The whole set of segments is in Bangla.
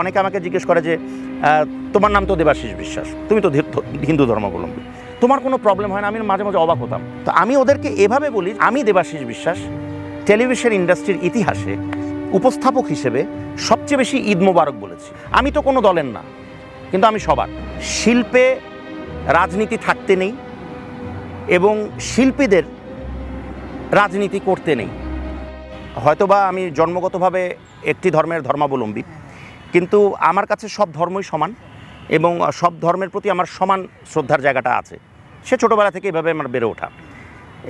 অনেকে আমাকে জিজ্ঞেস করে যে তোমার নাম তো দেবাশিস বিশ্বাস, তুমি তো হিন্দু ধর্মাবলম্বী, তোমার কোনো প্রবলেম হয় না? আমি মাঝে মাঝে অবাক হতাম। তো আমি ওদেরকে এভাবে বলি, আমি দেবাশিস বিশ্বাস টেলিভিশন ইন্ডাস্ট্রির ইতিহাসে উপস্থাপক হিসেবে সবচেয়ে বেশি ঈদ মোবারক বলেছি। আমি তো কোনো দলের না, কিন্তু আমি সবার। শিল্পে রাজনীতি থাকতে নেই এবং শিল্পীদের রাজনীতি করতে নেই। হয়তোবা আমি জন্মগতভাবে একটি ধর্মের ধর্মাবলম্বী, কিন্তু আমার কাছে সব ধর্মই সমান এবং সব ধর্মের প্রতি আমার সমান শ্রদ্ধার জায়গাটা আছে। সে ছোটোবেলা থেকে এভাবে আমার বেড়ে ওঠা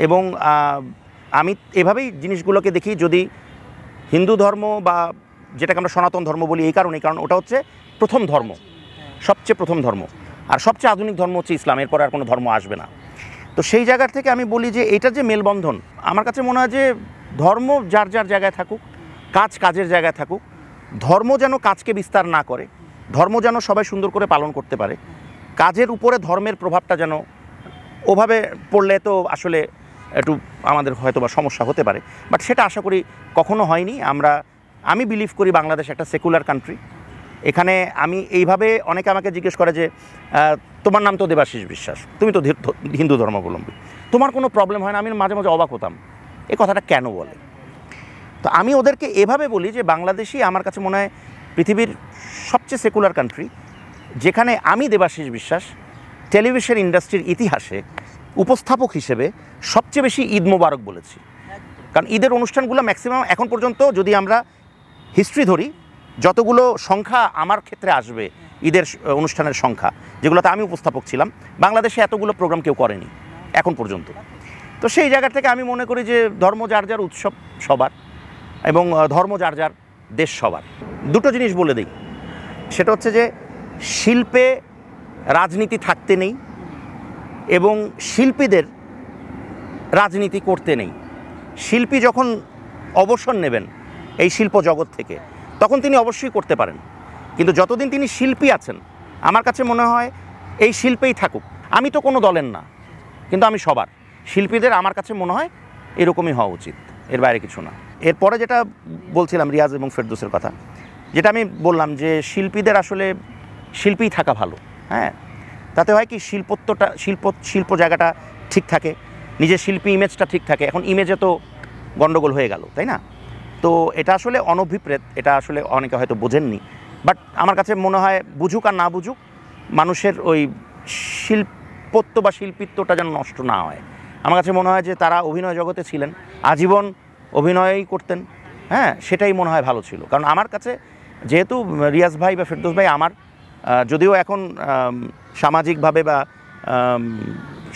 এবং আমি এভাবেই জিনিসগুলোকে দেখি। যদি হিন্দু ধর্ম বা যেটাকে আমরা সনাতন ধর্ম বলি এই কারণ ওটা হচ্ছে প্রথম ধর্ম, সবচেয়ে প্রথম ধর্ম, আর সবচেয়ে আধুনিক ধর্ম হচ্ছে ইসলাম, এরপর আর কোনো ধর্ম আসবে না। তো সেই জায়গা থেকে আমি বলি যে এটা যে মেলবন্ধন, আমার কাছে মনে হয় যে ধর্ম যার যার জায়গায় থাকুক, কাজ কাজের জায়গায় থাকুক, ধর্ম যেন কাজকে বিস্তার না করে, ধর্ম যেন সবাই সুন্দর করে পালন করতে পারে, কাজের উপরে ধর্মের প্রভাবটা যেন ওভাবে পড়লে তো আসলে একটু আমাদের হয়তো বা সমস্যা হতে পারে, বাট সেটা আশা করি কখনো হয়নি। আমি বিলিভ করি বাংলাদেশ একটা সেকুলার কান্ট্রি। এখানে আমি এইভাবে, অনেকে আমাকে জিজ্ঞেস করে যে তোমার নাম তো দেবাশিস বিশ্বাস, তুমি তো হিন্দু ধর্মাবলম্বী, তোমার কোনো প্রবলেম হয় না? আমি মাঝে মাঝে অবাক হতাম এই কথাটা কেন বলে। তো আমি ওদেরকে এভাবে বলি যে বাংলাদেশই আমার কাছে মনে হয় পৃথিবীর সবচেয়ে সেকুলার কান্ট্রি, যেখানে আমি দেবাশিস বিশ্বাস টেলিভিশন ইন্ডাস্ট্রির ইতিহাসে উপস্থাপক হিসেবে সবচেয়ে বেশি ঈদ মোবারক বলেছি। কারণ ঈদের অনুষ্ঠানগুলো ম্যাক্সিমাম এখন পর্যন্ত যদি আমরা হিস্ট্রি ধরি, যতগুলো সংখ্যা আমার ক্ষেত্রে আসবে ঈদের অনুষ্ঠানের সংখ্যা, যেগুলোতে আমি উপস্থাপক ছিলাম, বাংলাদেশে এতগুলো প্রোগ্রাম কেউ করেনি এখন পর্যন্ত। তো সেই জায়গা থেকে আমি মনে করি যে ধর্ম যার যার উৎসব সবার এবং ধর্ম যার যার দেশ সবার। দুটো জিনিস বলে দিই, সেটা হচ্ছে যে শিল্পে রাজনীতি থাকতে নেই এবং শিল্পীদের রাজনীতি করতে নেই। শিল্পী যখন অবসর নেবেন এই শিল্প জগৎ থেকে, তখন তিনি অবশ্যই করতে পারেন, কিন্তু যতদিন তিনি শিল্পী আছেন আমার কাছে মনে হয় এই শিল্পেই থাকুক। আমি তো কোনো দলের না, কিন্তু আমি সবার। শিল্পীদের আমার কাছে মনে হয় এরকমই হওয়া উচিত, এর বাইরে কিছু না। এরপরে যেটা বলছিলাম রিয়াজ এবং ফেরদৌসের কথা, যেটা আমি বললাম যে শিল্পীদের আসলে শিল্পীই থাকা ভালো। হ্যাঁ, তাতে হয় কি শিল্প জায়গাটা ঠিক থাকে, নিজের শিল্পী ইমেজটা ঠিক থাকে। এখন ইমেজে তো গণ্ডগোল হয়ে গেল, তাই না? তো এটা আসলে অনভিপ্রেত, এটা আসলে অনেকে হয়তো বোঝেননি, বাট আমার কাছে মনে হয় বুঝুক আর না বুঝুক, মানুষের ওই শিল্পত্ব বা শিল্পিত্বটা যেন নষ্ট না হয়। আমার কাছে মনে হয় যে তারা অভিনয় জগতে ছিলেন, আজীবন অভিনয়ই করতেন। হ্যাঁ, সেটাই মনে হয় ভালো ছিল। কারণ আমার কাছে যেহেতু রিয়াজ ভাই বা ফেরদৌস ভাই আমার, যদিও এখন সামাজিকভাবে বা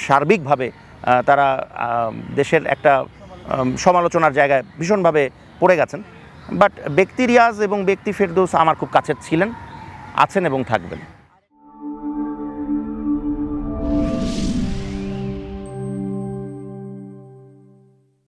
সার্বিকভাবে তারা দেশের একটা সমালোচনার জায়গায় ভীষণভাবে পড়ে গেছেন, বাট ব্যক্তি রিয়াজ এবং ব্যক্তি ফেরদৌস আমার খুব কাছের ছিলেন, আছেন এবং থাকবেন।